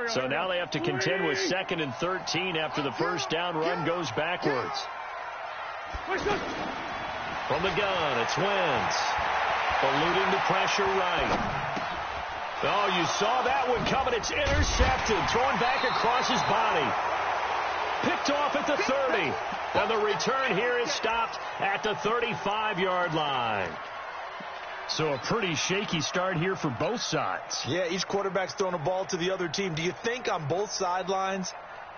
So now they have to contend with 2nd and 13 after the first down run goes backwards. From the gun, it's Wentz. Eluding the pressure right. Oh, you saw that one coming. It's intercepted. Thrown back across his body. Picked off at the 30. And the return here is stopped at the 35-yard line. So a pretty shaky start here for both sides. Yeah, each quarterback's throwing the ball to the other team. Do you think on both sidelines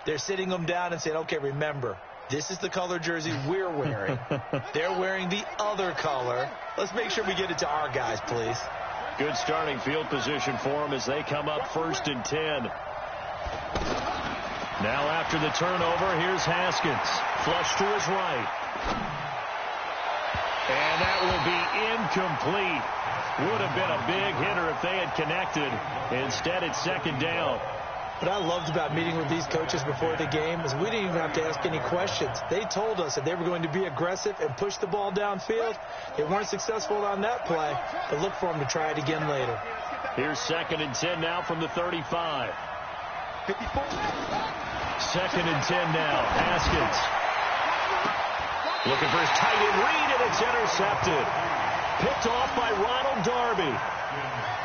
they're sitting them down and saying, okay, remember, this is the color jersey we're wearing. They're wearing the other color. Let's make sure we get it to our guys, please. Good starting field position for them as they come up 1st and 10. Now after the turnover, here's Haskins. Flush to his right. And that will be incomplete. Would have been a big hitter if they had connected. Instead, it's 2nd down. What I loved about meeting with these coaches before the game is we didn't even have to ask any questions. They told us that they were going to be aggressive and push the ball downfield. They weren't successful on that play, but look for them to try it again later. Here's 2nd and 10 now from the 35. 2nd and 10 now. Haskins. Looking for his tight end read, and it's intercepted. Picked off by Ronald Darby.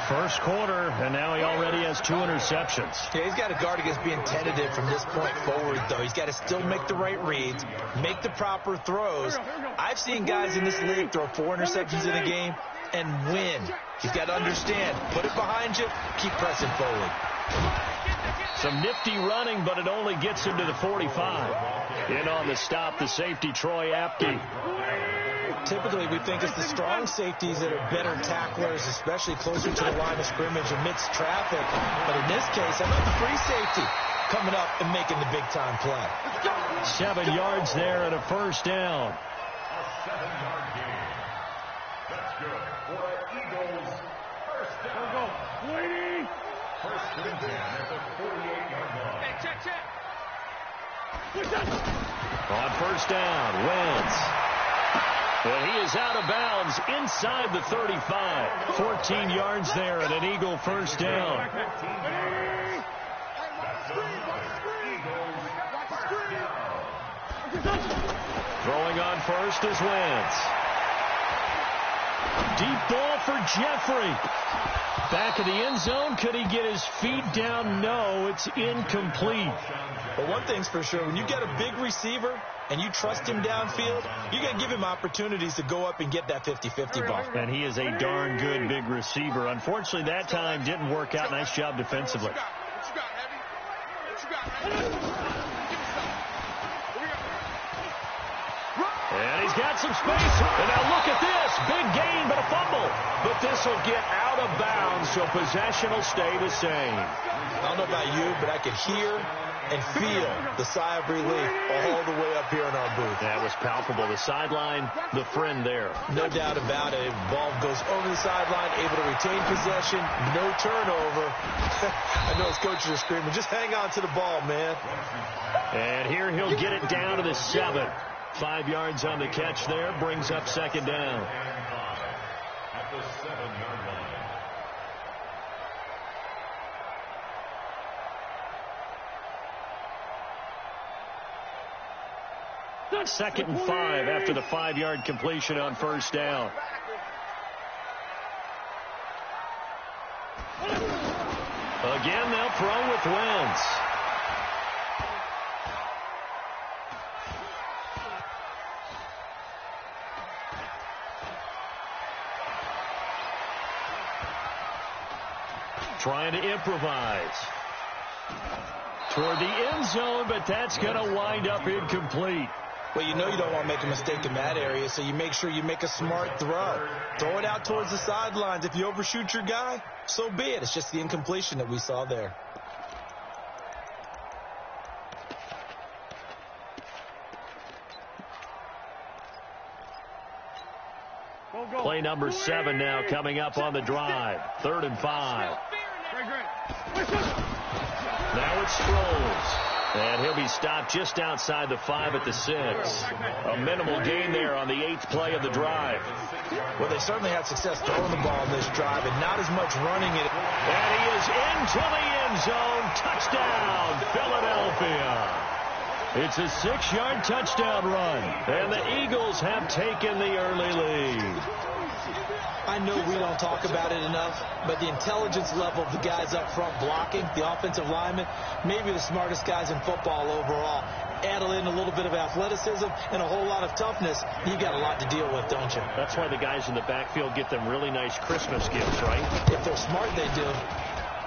First quarter, and now he already has 2 interceptions. Yeah, he's got to guard against being tentative from this point forward, though. He's got to still make the right reads, make the proper throws. I've seen guys in this league throw 4 interceptions in a game and win. He's got to understand, put it behind you, keep pressing forward. Some nifty running, but it only gets him to the 45. In on the stop, the safety, Troy Apke. Typically, we think it's the strong safeties that are better tacklers, especially closer to the line of scrimmage amidst traffic. But in this case, how about the free safety coming up and making the big-time play? 7 yards there and a first down. A 7-yard gain. That's good for the Eagles. First down. Go, Lady. First and 10 at the 48-yard line. Hey, check. On first down, Wentz. And he is out of bounds inside the 35. 14 yards there and an Eagle first down. Throwing on first is Wentz. Deep ball for Jeffrey. Back of the end zone. Could he get his feet down? No, it's incomplete. But one thing's for sure, when you get a big receiver and you trust him downfield, you're going to give him opportunities to go up and get that 50-50 ball. And he is a darn good big receiver. Unfortunately, that time didn't work out. Nice job defensively. And he's got some space. And now look at this. Big gain, but a fumble. But this will get out of bounds, so possession will stay the same. I don't know about you, but I could hear and feel the sigh of relief all the way up here in our booth. That was palpable. The sideline, the friend there. No doubt about it. Ball goes over the sideline, able to retain possession, no turnover. I know his coaches are screaming, just hang on to the ball, man. And here he'll get it down to the 7. 5 yards on the catch there, brings up 2nd down. At the 7-yard line. 2nd and 5 after the 5-yard completion on first down. Again, they'll throw with Wentz. Trying to improvise. Toward the end zone, but that's going to wind up incomplete. Well, you know you don't want to make a mistake in that area, so you make sure you make a smart throw. Throw it out towards the sidelines. If you overshoot your guy, so be it. It's just the incompletion that we saw there. Play number 7 now coming up on the drive. 3rd and 5. Now it's Sproles. And he'll be stopped just outside the 5 at the 6. A minimal gain there on the 8th play of the drive. Well, they certainly had success throwing the ball in this drive and not as much running it. And he is into the end end zone. Touchdown, Philadelphia. It's a 6-yard touchdown run, and the Eagles have taken the early lead. I know we don't talk about it enough, but the intelligence level of the guys up front blocking, the offensive linemen, maybe the smartest guys in football overall. Add in a little bit of athleticism and a whole lot of toughness, you got a lot to deal with, don't you? That's why the guys in the backfield get them really nice Christmas gifts, right? If they're smart, they do.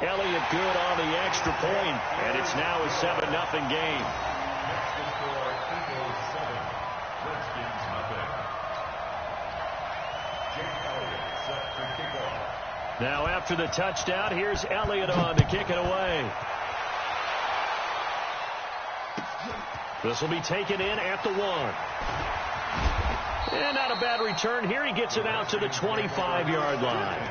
Elliott good on the extra point, and it's now a 7-0 game. Now after the touchdown, here's Elliott on to kick it away. This will be taken in at the 1. And not a bad return here. He gets it out to the 25-yard line.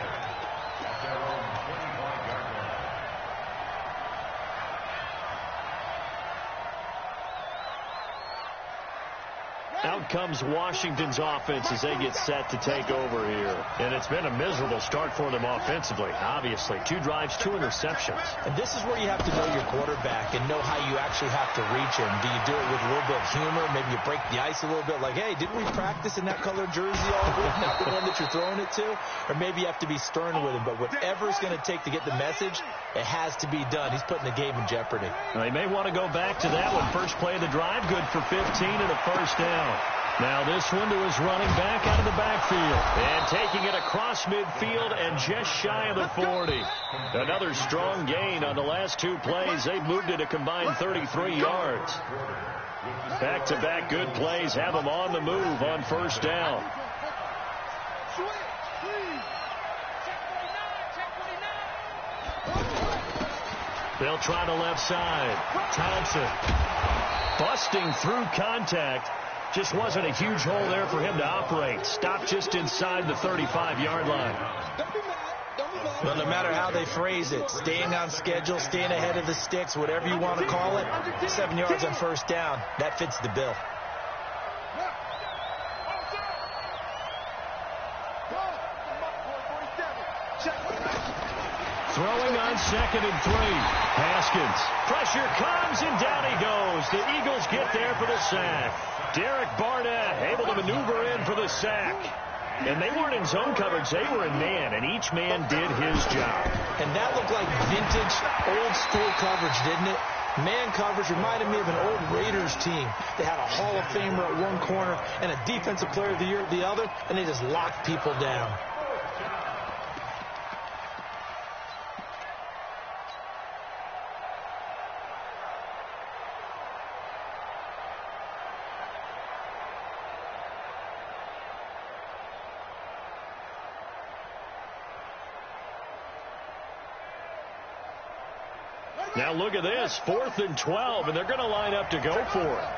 Out comes Washington's offense as they get set to take over here. And it's been a miserable start for them offensively, obviously. 2 drives, 2 interceptions. And this is where you have to know your quarterback and know how you actually have to reach him. Do you do it with a little bit of humor? Maybe you break the ice a little bit like, hey, didn't we practice in that colored jersey all week? Not the one that you're throwing it to? Or maybe you have to be stern with him. But whatever it's going to take to get the message, it has to be done. He's putting the game in jeopardy. They may want to go back to that one. First play of the drive, good for 15 and a first down. Now this one to his running back out of the backfield. And taking it across midfield and just shy of the 40. Another strong gain on the last 2 plays. They moved it a combined 33 yards. Back-to-back good plays have them on the move on first down. They'll try the left side. Thompson busting through contact. Just wasn't a huge hole there for him to operate. Stopped just inside the 35-yard line. Well, no matter how they phrase it, staying on schedule, staying ahead of the sticks, whatever you want to call it, 7 yards on first down, that fits the bill. Throwing on 2nd and 3. Haskins. Pressure comes, and down he goes. The Eagles get there for the sack. Derek Barnett able to maneuver in for the sack. And they weren't in zone coverage. They were in man, and each man did his job. And that looked like vintage, old-school coverage, didn't it? Man coverage reminded me of an old Raiders team. They had a Hall of Famer at one corner and a Defensive Player of the Year at the other, and they just locked people down. Now look at this, 4th and 12, and they're going to line up to go for it.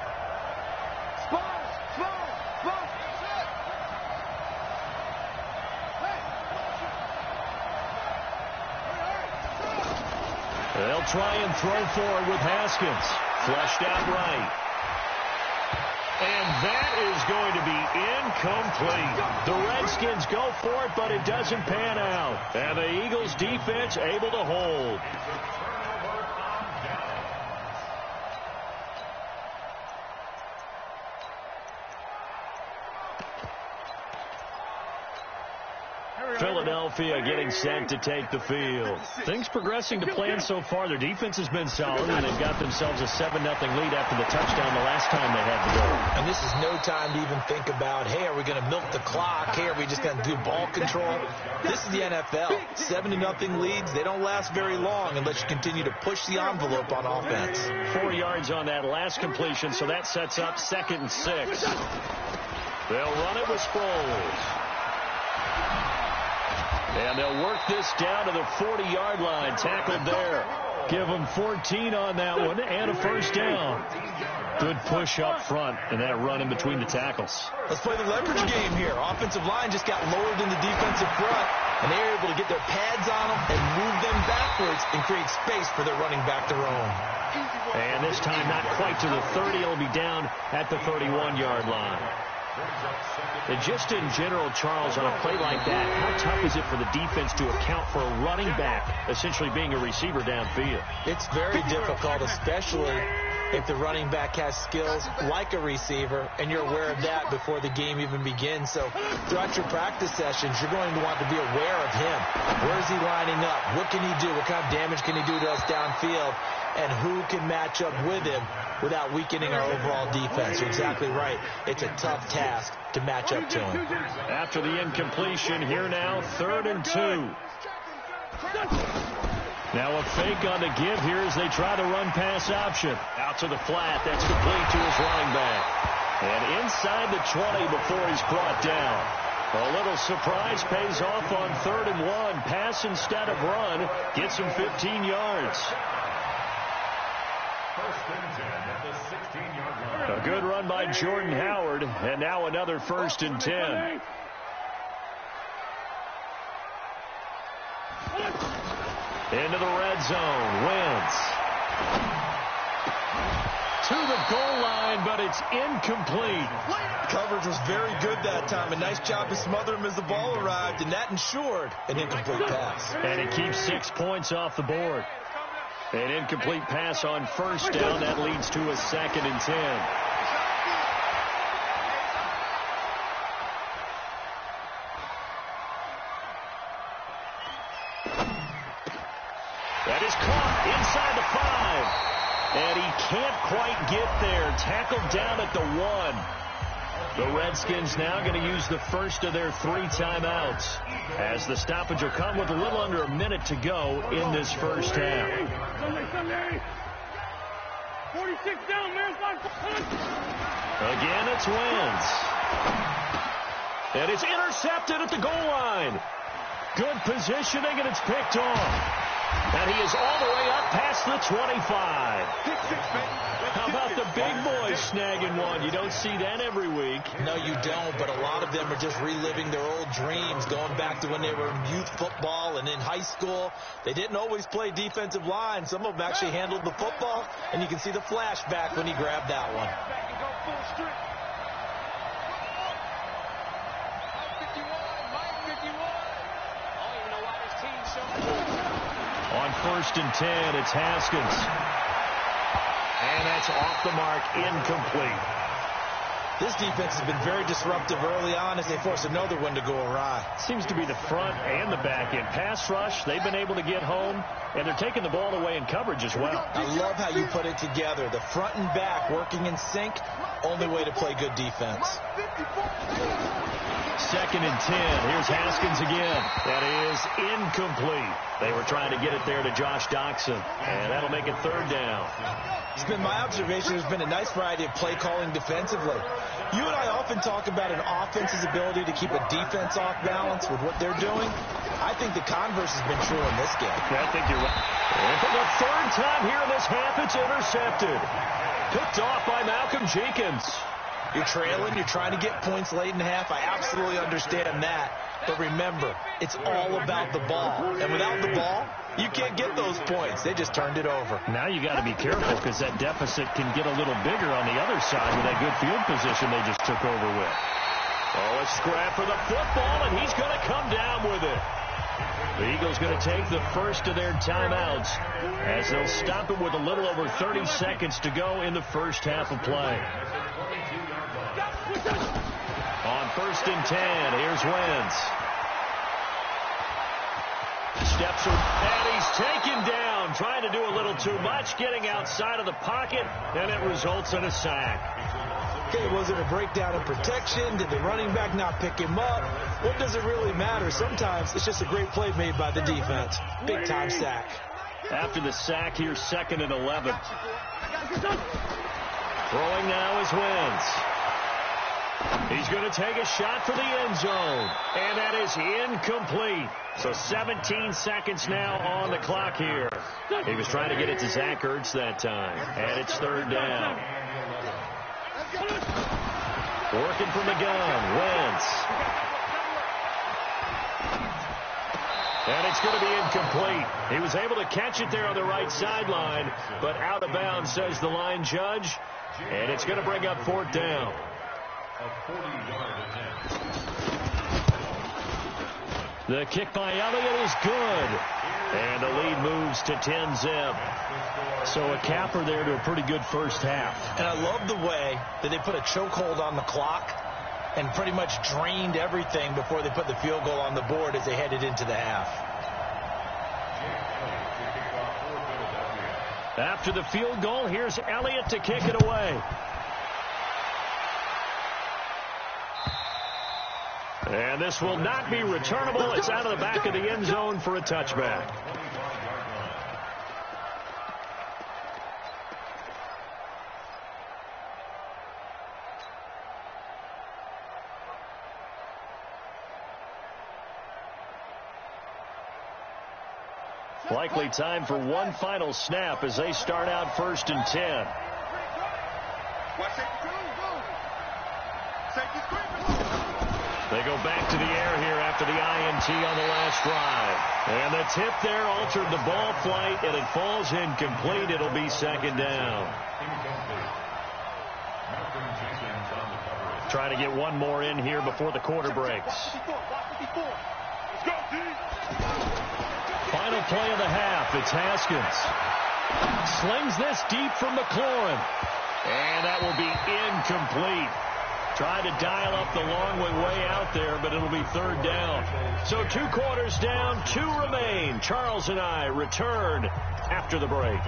They'll try and throw forward with Haskins. Flushed out right. And that is going to be incomplete. The Redskins go for it, but it doesn't pan out. And the Eagles defense able to hold. Philadelphia getting set to take the field. Things progressing to plan so far. Their defense has been solid, and they've got themselves a 7-0 lead after the touchdown the last time they had the ball. And this is no time to even think about, hey, are we going to milk the clock? Hey, are we just going to do ball control? This is the NFL. 7-0 leads, they don't last very long unless you continue to push the envelope on offense. 4 yards on that last completion, so that sets up 2nd and 6. They'll run it with Sproles. And they'll work this down to the 40-yard line. Tackled there. Give them 14 on that one and a first down. Good push up front and that run in between the tackles. Let's play the leverage game here. Offensive line just got lowered in the defensive front, and they were able to get their pads on them and move them backwards and create space for their running back to roam. And this time not quite to the 30. It'll be down at the 31-yard line. And just in general, Charles, on a play like that, how tough is it for the defense to account for a running back essentially being a receiver downfield? It's very difficult, especially if the running back has skills like a receiver, and you're aware of that before the game even begins. So throughout your practice sessions, you're going to want to be aware of him. Where is he lining up? What can he do? What kind of damage can he do to us downfield? And who can match up with him without weakening our overall defense? You're exactly right. It's a tough task to match up to him. After the incompletion, here now, 3rd and 2. Now a fake on the give here as they try the run-pass option. Out to the flat. That's complete to his running back. And inside the 20 before he's brought down. A little surprise pays off on 3rd and 1. Pass instead of run. Gets him 15 yards. A good run by Jordan Howard. And now another 1st and 10. Into the red zone. Wentz. To the goal line, but it's incomplete. Coverage was very good that time. A nice job to smother him as the ball arrived, and that ensured an incomplete pass. And it keeps 6 points off the board. An incomplete pass on 1st down. That leads to a 2nd and 10. That is caught inside the 5. And he can't quite get there. Tackled down at the 1. The Redskins now going to use the first of their 3 timeouts, as the stoppage will come with a little under a minute to go in this first half. Again, it's Wentz. And it's intercepted at the goal line. Good positioning, and it's picked off. And he is all the way up past the 25. How about the big boys snagging one? You don't see that every week. No, you don't, but a lot of them are just reliving their old dreams, going back to when they were in youth football and in high school. They didn't always play defensive line. Some of them actually handled the football, and you can see the flashback when he grabbed that one. On 1st and 10, it's Haskins. And that's off the mark, incomplete. This defense has been very disruptive early on as they force another one to go awry. Seems to be the front and the back end. Pass rush, they've been able to get home, and they're taking the ball away in coverage as well. I love how you put it together. The front and back working in sync, only way to play good defense. 2nd and 10. Here's Haskins again. That is incomplete. They were trying to get it there to Josh Doxson, and that'll make it 3rd down. It's been my observation there's been a nice variety of play calling defensively. You and I often talk about an offense's ability to keep a defense off balance with what they're doing. I think the converse has been true in this game. I think you're right. And for the 3rd time here in this half, it's intercepted. Picked off by Malcolm Jenkins. You're trailing, you're trying to get points late in the half. I absolutely understand that. But remember, it's all about the ball. And without the ball, you can't get those points. They just turned it over. Now you got to be careful because that deficit can get a little bigger on the other side with that good field position they just took over with. Oh, a scrap for the football, and he's going to come down with it. The Eagles going to take the first of their timeouts as they'll stop it with a little over 30 seconds to go in the first half of play. On 1st and 10, here's Wentz. Steps and he's taken down, trying to do a little too much, getting outside of the pocket, and it results in a sack. Okay, was it a breakdown in protection? Did the running back not pick him up? What does it really matter? Sometimes it's just a great play made by the defense. Big-time sack. After the sack, here's 2nd and 11. Throwing now is Wentz. He's going to take a shot for the end zone, and that is incomplete. So 17 seconds now on the clock here. He was trying to get it to Zach Ertz that time, and it's 3rd down. Working from the gun, Wentz. And it's going to be incomplete. He was able to catch it there on the right sideline, but out of bounds, says the line judge, and it's going to bring up 4th down. A 40-yard attempt. The kick by Elliott is good. And the lead moves to 10-zip. So a capper there to a pretty good first half. And I love the way that they put a chokehold on the clock and pretty much drained everything before they put the field goal on the board as they headed into the half. After the field goal, here's Elliott to kick it away. And this will not be returnable. It's out of the back of the end zone for a touchback. Likely time for one final snap as they start out 1st and 10. They go back to the air here after the INT on the last drive. And the tip there altered the ball flight, and it falls incomplete. It'll be 2nd down. Trying to get one more in here before the quarter breaks. Final play of the half. It's Haskins. Slings this deep from McLaurin. And that will be incomplete. Tried to dial up the long way out there, but it'll be 3rd down. So 2 quarters down, 2 remain. Charles and I return after the break.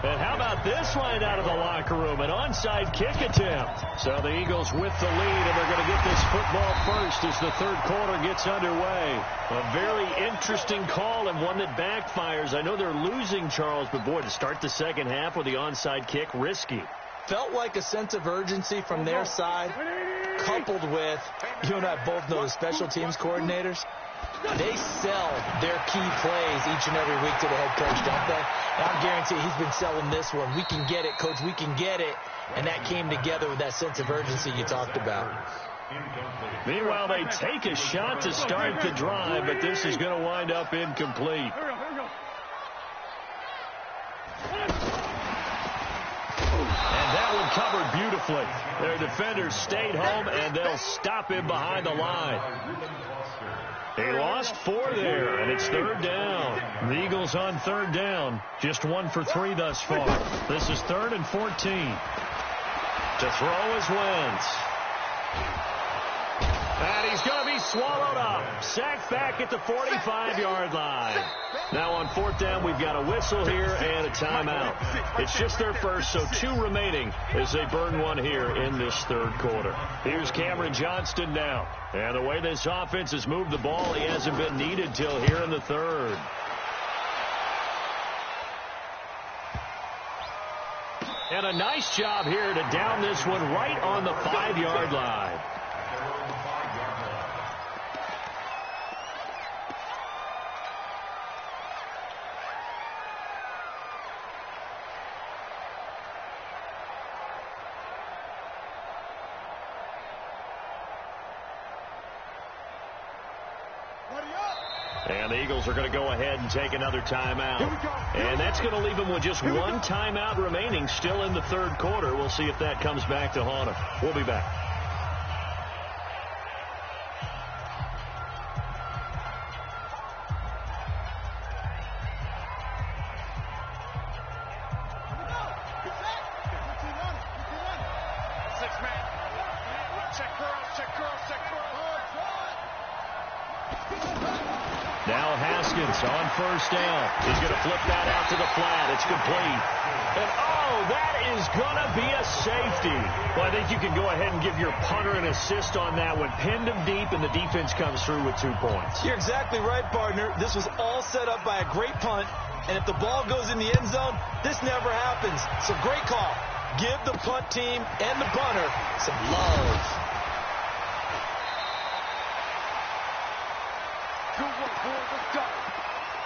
And how about this line out of the locker room? An onside kick attempt. So the Eagles with the lead, and they're going to get this football first as the 3rd quarter gets underway. A very interesting call and one that backfires. I know they're losing, Charles, but boy, to start the 2nd half with the onside kick, risky. Felt like a sense of urgency from their side, coupled with, you and I both know the special teams coordinators, they sell their key plays each and every week to the head coach, don't they? And I guarantee he's been selling this one. We can get it, coach, we can get it. And that came together with that sense of urgency you talked about. Meanwhile, they take a shot to start the drive, but this is going to wind up incomplete. And that one covered beautifully. Their defenders stayed home, and they'll stop him behind the line. He lost 4 there, and it's 3rd down. The Eagles on 3rd down. Just 1 for 3 thus far. This is 3rd and 14. To throw is Wentz. And he's going to be swallowed up. Sacked back at the 45-yard line. Now on 4th down, we've got a whistle here and a timeout. It's just their first, so 2 remaining as they burn one here in this 3rd quarter. Here's Cameron Johnston now. And the way this offense has moved the ball, he hasn't been needed till here in the 3rd. And a nice job here to down this one right on the 5-yard line. And the Eagles are going to go ahead and take another timeout. And that's going to leave them with just 1 timeout remaining still in the 3rd quarter. We'll see if that comes back to haunt them. We'll be back. Now Haskins on 1st down. He's going to flip that out to the flat. It's complete. And, oh, that is going to be a safety. Well, I think you can go ahead and give your punter an assist on that one. Pinned him deep, and the defense comes through with 2 points. You're exactly right, partner. This was all set up by a great punt. And if the ball goes in the end zone, this never happens. So great call. Give the punt team and the punter some love.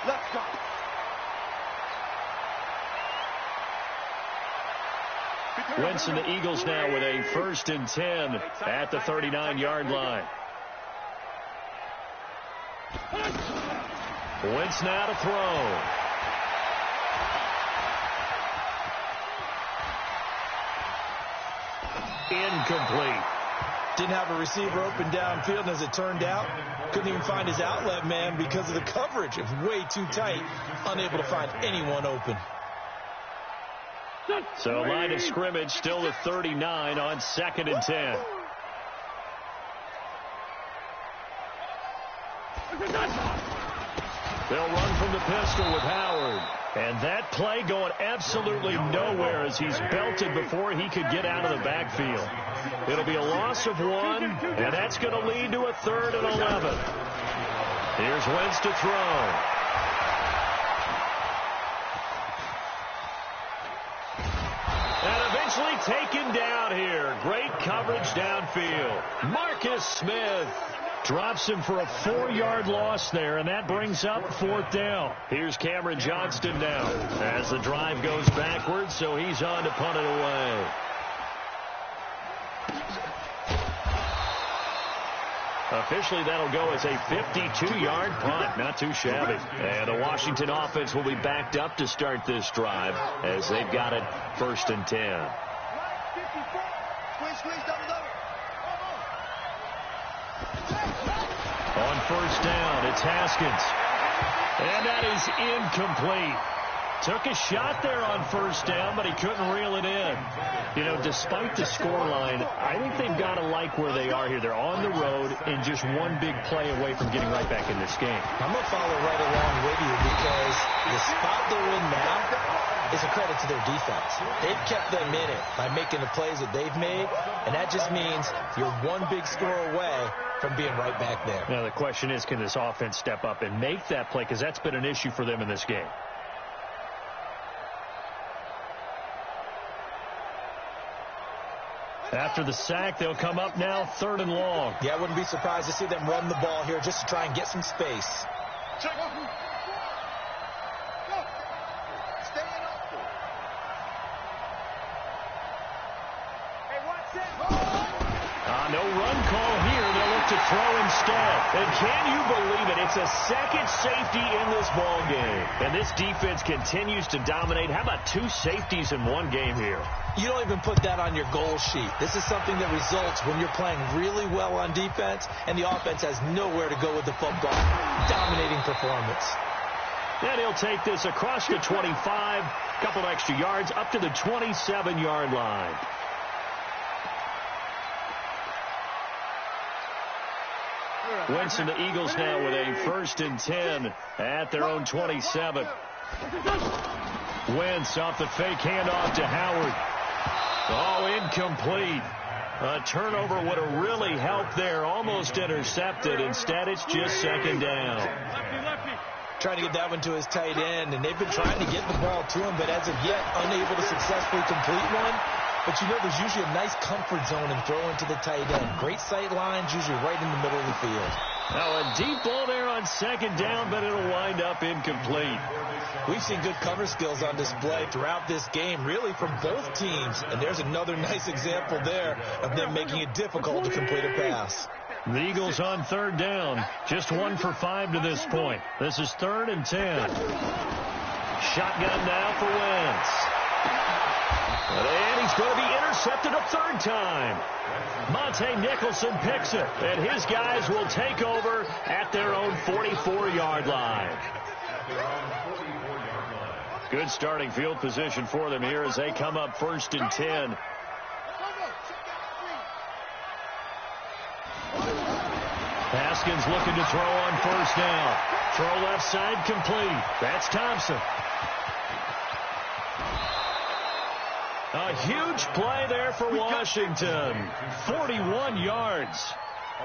Let's go. Wentz and the Eagles now with a 1st and 10 at the 39-yard line. Wentz now to throw. Incomplete. Didn't have a receiver open downfield, and as it turned out, couldn't even find his outlet man because of the coverage. It was way too tight, unable to find anyone open. So line of scrimmage still at 39 on 2nd and 10. They'll run from the pistol with Howard. And that play going absolutely nowhere as he's belted before he could get out of the backfield. It'll be a loss of 1, and that's going to lead to a 3rd and 11. Here's Wentz to throw. And eventually taken down here. Great coverage downfield. Marcus Smith drops him for a 4-yard loss there, and that brings up 4th down. Here's Cameron Johnston now as the drive goes backwards, so he's on to punt it away. Officially, that'll go as a 52-yard punt. Not too shabby. And the Washington offense will be backed up to start this drive as they've got it 1st and 10. On 1st down, it's Haskins. And that is incomplete. Took a shot there on 1st down, but he couldn't reel it in. You know, despite the scoreline, I think they've got to like where they are here. They're on the road and just one big play away from getting right back in this game. I'm going to follow right along with you because the spot they're in now is a credit to their defense. They've kept them in it by making the plays that they've made, and that just means you're one big score away from being right back there. Now, the question is, can this offense step up and make that play? Because that's been an issue for them in this game. After the sack, they'll come up now 3rd and long. Yeah, I wouldn't be surprised to see them run the ball here just to try and get some space. No run call here. They'll look to throw instead. And can you believe it? It's a second safety in this ball game. And this defense continues to dominate. How about 2 safeties in one game here? You don't even put that on your goal sheet. This is something that results when you're playing really well on defense and the offense has nowhere to go with the football. Dominating performance. And he'll take this across the 25, couple extra yards, up to the 27-yard line. Wentz and the Eagles now with a 1st and 10 at their own 27. Wentz off the fake handoff to Howard. Oh, incomplete. A turnover would have really helped there. Almost intercepted. Instead, it's just 2nd down. Trying to get that one to his tight end, and they've been trying to get the ball to him, but as of yet, unable to successfully complete one. But you know there's usually a nice comfort zone in throwing to the tight end. Great sight lines, usually right in the middle of the field. Now a deep ball there on 2nd down, but it'll wind up incomplete. We've seen good cover skills on display throughout this game, really from both teams. And there's another nice example there of them making it difficult to complete a pass. The Eagles on 3rd down. Just 1 for 5 to this point. This is 3rd and 10. Shotgun now for Wentz. And he's going to be intercepted a 3rd time. Monte Nicholson picks it, and his guys will take over at their own 44-yard line. Good starting field position for them here as they come up 1st and 10. Haskins looking to throw on 1st down. Throw left side complete. That's Thompson. A huge play there for Washington. 41 yards.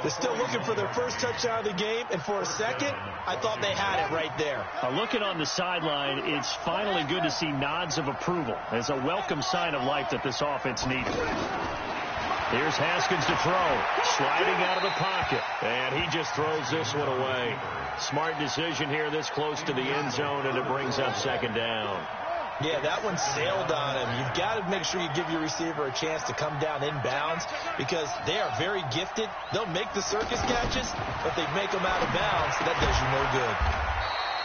They're still looking for their first touchdown of the game, and for a second, I thought they had it right there. Looking on the sideline, it's finally good to see nods of approval. It's a welcome sign of life that this offense needed. Here's Haskins to throw. Sliding out of the pocket. And he just throws this one away. Smart decision here this close to the end zone, and it brings up 2nd down. Yeah, that one sailed on him. You've got to make sure you give your receiver a chance to come down inbounds because they are very gifted. They'll make the circus catches, but they make them out of bounds, so that does you no good.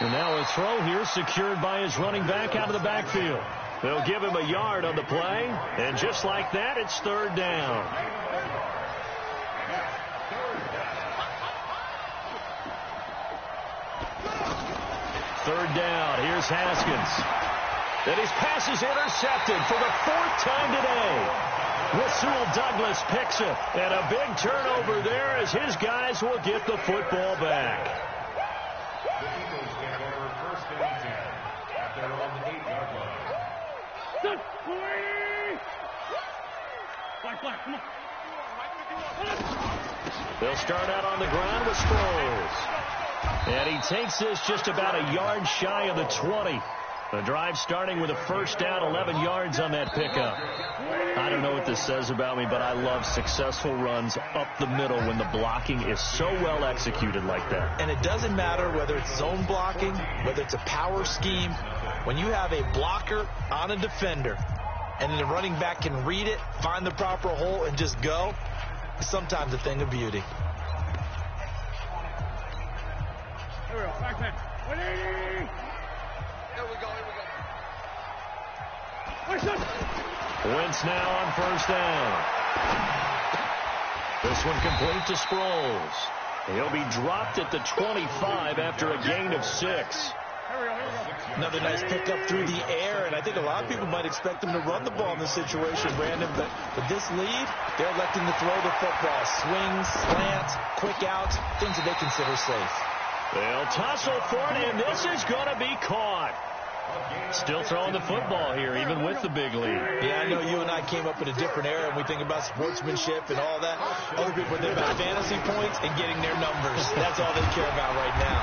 And now a throw here secured by his running back out of the backfield. They'll give him a yard on the play, and just like that, it's 3rd down. third down. Here's Haskins. And his pass is intercepted for the 4th time today. Rasul Douglas picks it. And a big turnover there as his guys will get the football back. The Eagles get over 1st and 10 at their own 8-yard line. They'll start out on the ground with Sproles. And he takes this just about a yard shy of the 20. The drive starting with a first down, 11 yards on that pickup. I don't know what this says about me, but I love successful runs up the middle when the blocking is so well executed like that. And it doesn't matter whether it's zone blocking, whether it's a power scheme. When you have a blocker on a defender and then the running back can read it, find the proper hole, and just go, it's sometimes a thing of beauty. Here we go. Back man. 180. Here we go. Wentz now on first down. This one complete to Sproles. He'll be dropped at the 25 after a gain of 6. Another nice pickup through the air, and I think a lot of people might expect them to run the ball in this situation, Brandon, but with this lead, they're electing to throw the football. Swings, slants, quick outs, things that they consider safe. They'll tussle for it, and this is going to be caught. Still throwing the football here, even with the big lead. Yeah, I know you and I came up in a different era, and we think about sportsmanship and all that. Other people think about fantasy points and getting their numbers. That's all they care about right now.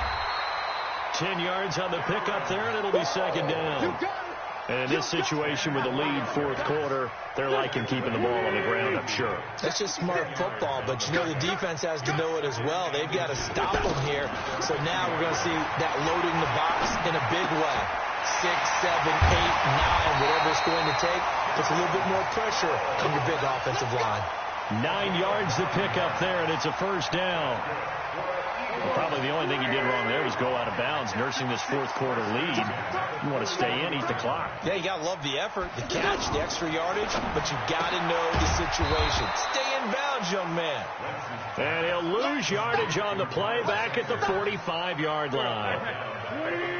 10 yards on the pickup there, and it'll be second down. And in this situation with a lead, 4th quarter, they're liking keeping the ball on the ground, I'm sure. That's just smart football, but you know the defense has to know it as well. They've got to stop them here. So now we're going to see that loading the box in a big way. 6, 7, 8, 9, whatever it's going to take, puts a little bit more pressure on your big offensive line. 9 yards to pick up there, and it's a first down. Probably the only thing he did wrong there was go out of bounds, nursing this 4th quarter lead. You want to stay in, eat the clock. Yeah, you got to love the effort, the catch, the extra yardage, but you got to know the situation. Stay in bounds, young man. And he'll lose yardage on the play back at the 45-yard line.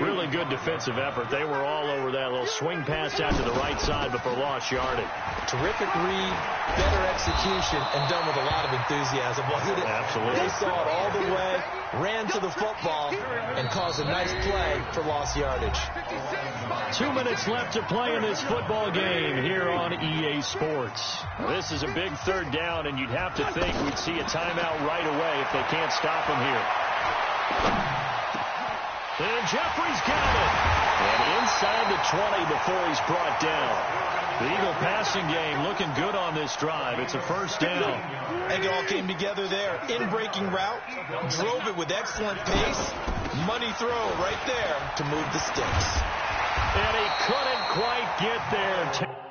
Really good defensive effort. They were all over that little swing pass out to the right side, but for lost yardage. Terrific read, better execution, and done with a lot of enthusiasm, wasn't it? Absolutely. They saw it all the way, ran to the football, and caused a nice play for lost yardage. 2 minutes left to play in this football game here on EA Sports. This is a big third down, and you'd have to think we'd see a timeout right away if they can't stop him here. And Jeffrey's got it. And inside the 20 before he's brought down. The Eagle passing game looking good on this drive. It's a first down. I think it all came together there. In-breaking route, drove it with excellent pace. Money throw right there to move the sticks. And he couldn't quite get there.